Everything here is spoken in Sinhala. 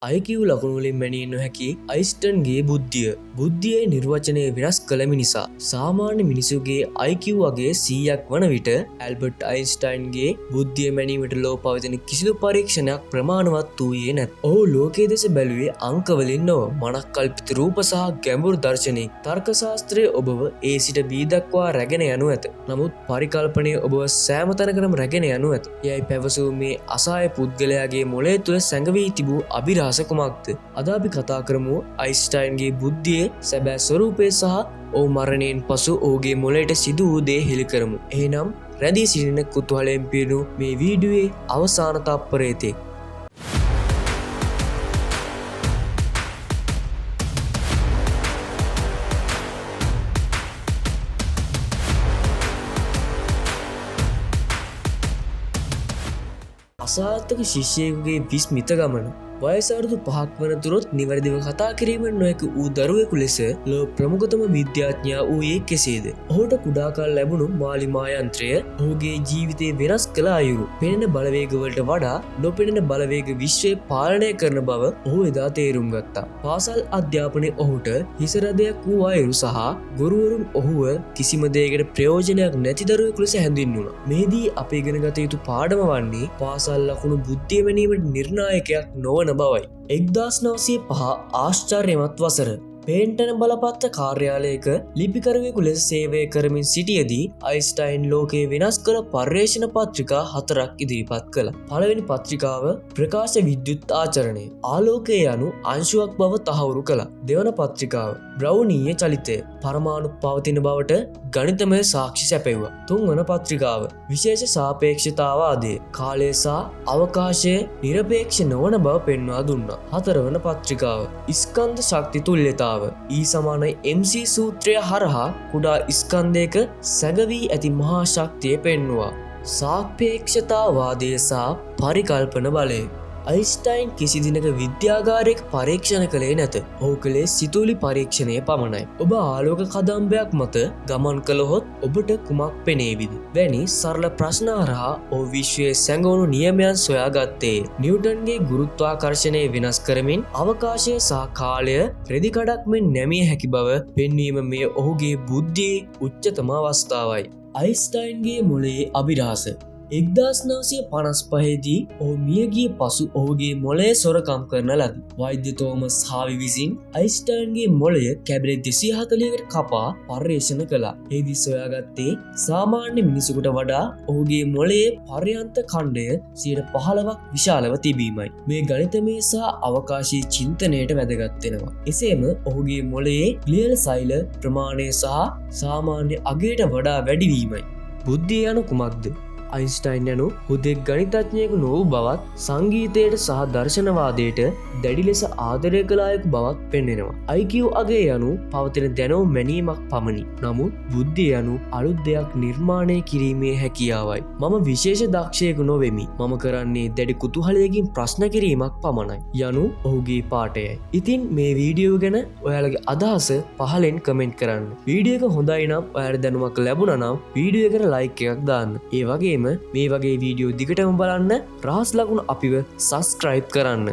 IQ ලකුණුවලින් මැනිය නොහැකි අයිස්ටන්ගේ බුද්ධියේ නිර්වචනය වෙනස් කළම නිසා සාමාන්‍ය මිනිසුගේ IQ වගේ 100ක් වන විට ඇල්බර්ට් අයින්ස්ටයින්ගේ බුද්ධිය මැනීමට ලෝ පවතින කිසිදු පරීක්ෂණයක් ප්‍රමාණවත් වූයේ නැත. ඔහු ලෝකයේ දෙස බැලුවේ අංකවලින් නොව මනක්කල්පිත රූප සහ ගැඹුරු දර්ශනයෙන්. තර්ක ශාස්ත්‍රය ඔබව A සිට B දක්වා රැගෙන යනු ඇත. නමුත් පරිකල්පනය ඔබව සෑම තැනකටම රැගෙන යනු ඇත. යයි පැවසූ මේ අසහාය පුද්ගලයාගේ මොළය තුළ සැඟවී තිබූ අභිරහස කුමක්ද? අද අපි කතා කරමු අයින්ස්ටයින්ගේ බුද්ධියේ සැබෑ ස්වරූපය සහ ඔහු මරණයෙන් පසු ඔහුගේ මොළයට සිදු වූ දේ හෙළි කරමු. එහෙනම් රැඳී සිටින කුතුහලයෙන් පිරුණු මේ වීඩියෝවේ අවසාන තත්පරයේ අසාර්ථක ශිෂ්‍යයෙකුගේ විස්මිත ගමන. වයසරුදු 5ක් වනතුරුත් නිවැරදිව කතා කිරීමෙන් නොහැකි වූ දරුවෙකු ලෙස ලෝ ප්‍රමුඛතම විද්‍යාඥයා වූයේ කෙසේද? ඔහුට කුඩා කාල ලැබුණු මාලිමා යන්ත්‍රය ඔහුගේ ජීවිතේ වෙනස් කළ අයුරු. පෙනෙන බලවේගවලට වඩා නොපෙනෙන බලවේග විශ්වය පාලනය කරන බව ඔහු එදා තේරුම් ගත්තා. පාසල් අධ්‍යාපනයේ ඔහුට හිසරදයක් වූ අයුරු සහ ගුරුවරුන් ඔහුව කිසිම දෙයකට ප්‍රයෝජනයක් නැති දරුවෙකු ලෙස හැඳින්වුණා. මෙහිදී අප ඉගෙන ගත යුතු පාඩම වන්නේ පාසල් ලකුණු බුද්ධිය මැනීමට නිර්ණායකයක් නොවන බවයි. 1905 ආශ්චර්යමත් වසර පේන්ටන බලපත්ත කාර්යාලයක ලිපිකරුවෙකු ලෙස සේවය කරමින් සිටියදී අයින්ස්ටයින් ලෝකයේ වෙනස් කළ පර්යේෂණ පත්‍රිකා 4ක් ඉදිරිපත් කළා. පළවෙනි පත්‍රිකාව ප්‍රකාශ විද්‍යුත් ආචරණය ආලෝකය යනු අංශුවක් බව තහවුරු කළා. දෙවන පත්‍රිකාව බ්‍රවුනීය චලිතය පරමාණු පවතින බවට ගණිතමය සාක්ෂි සැපෙව්වා. තුන්වන පත්‍රිකාව විශේෂ සාපේක්ෂතාවාදය කාලය සහ අවකාශය නිරපේක්ෂ නොවන බව පෙන්වා දුන්නා. හතරවන පත්‍රිකාව ස්කන්ධ ශක්ති තුල්‍යතාව E = MC සූත්‍රය හරහා කුඩා ස්කන්ධයක සැඟවී ඇති මහා ශක්තිය පෙන්වුවා. සාපේක්ෂතාවාදය සහ පරිකල්පන බලය. අයින්ස්ටයින් කිසි දිනක විද්‍යාගාරයක පරීක්ෂණ කළේ නැත. ඔහු කළේ සිතුවිලි පරීක්ෂණය පමණයි. ඔබ ආලෝක කදම්බයක් මත ගමන් කළහොත් ඔබට කුමක් පෙනේවිද? වැනි සරල ප්‍රශ්න හරහා ඔහු විශ්වයේ සැඟවුණු නියමයන් සොයාගත්තේ. නිව්ටන්ගේ ගුරුත්වාකර්ෂණය වෙනස් කරමින් අවකාශය සහ කාලය රෙදි කඩක් මෙන් නැමිය හැකි බව පෙන්වීම මේ ඔහුගේ බුද්ධියේ උච්චතම අවස්ථාවයි. අයින්ස්ටයින්ගේ මොළයේ අභිරහස 1955 දී ඔහු මියගිය පසු ඔහුගේ මොළය සොරකම් කරන ලදී. වෛද්‍ය තෝමස් හාවි විසින් අයින්ස්ටයින්ගේ මොළය කැබිනට් 240කට කපා පර්යේෂණ කළා. එහිදී සොයාගත්තේ සාමාන්‍ය මිනිසෙකුට වඩා ඔහුගේ මොළයේ පර්යන්ත ඛණ්ඩය 15ක් විශාලව තිබීමයි. මේ ගණිතමය සහ අවකාශීය චින්තනයට වැදගත් වෙනවා. එසේම ඔහුගේ මොළයේ ග්ලියල් සෛල ප්‍රමාණය සහ සාමාන්‍ය අගයට වඩා වැඩි වීමයි. බුද්ධිය යනු කුමක්ද? අයින්ස්ටයින් යනු හුදෙක් ගණිතඥයෙකු නොවූ බවත් සංගීතයට සහ දර්ශනවාදයට දැඩි ලෙස ආදරය කළ අයෙකු බවත් පෙන්වෙනවා. IQ අගය යනු පවතින දැනුම මැනීමක් පමණි. නමුත් බුද්ධිය යනු අලුත් දෙයක් නිර්මාණය කිරීමේ හැකියාවයි. මම විශේෂ දක්ෂයෙකු නොවෙමි. මම කරන්නේ දැඩි කුතුහලයකින් ප්‍රශ්න කිරීමක් පමණයි. යනු ඔහුගේ පාඨයයි. ඉතින් මේ වීඩියෝ ගැන ඔයාලගේ අදහස පහලෙන් කමෙන්ට් කරන්න. වීඩියෝ එක හොඳයි නම් ඔයාලට දැනුමක් ලැබුණා නම් වීඩියෝ එකට ලයික් එකක් දාන්න. ඒ වගේ මේ වගේ වීඩියෝ දිගටම බලන්න රහස් ලකුණු අපිව සබස්ක්‍රයිබ් කරන්න.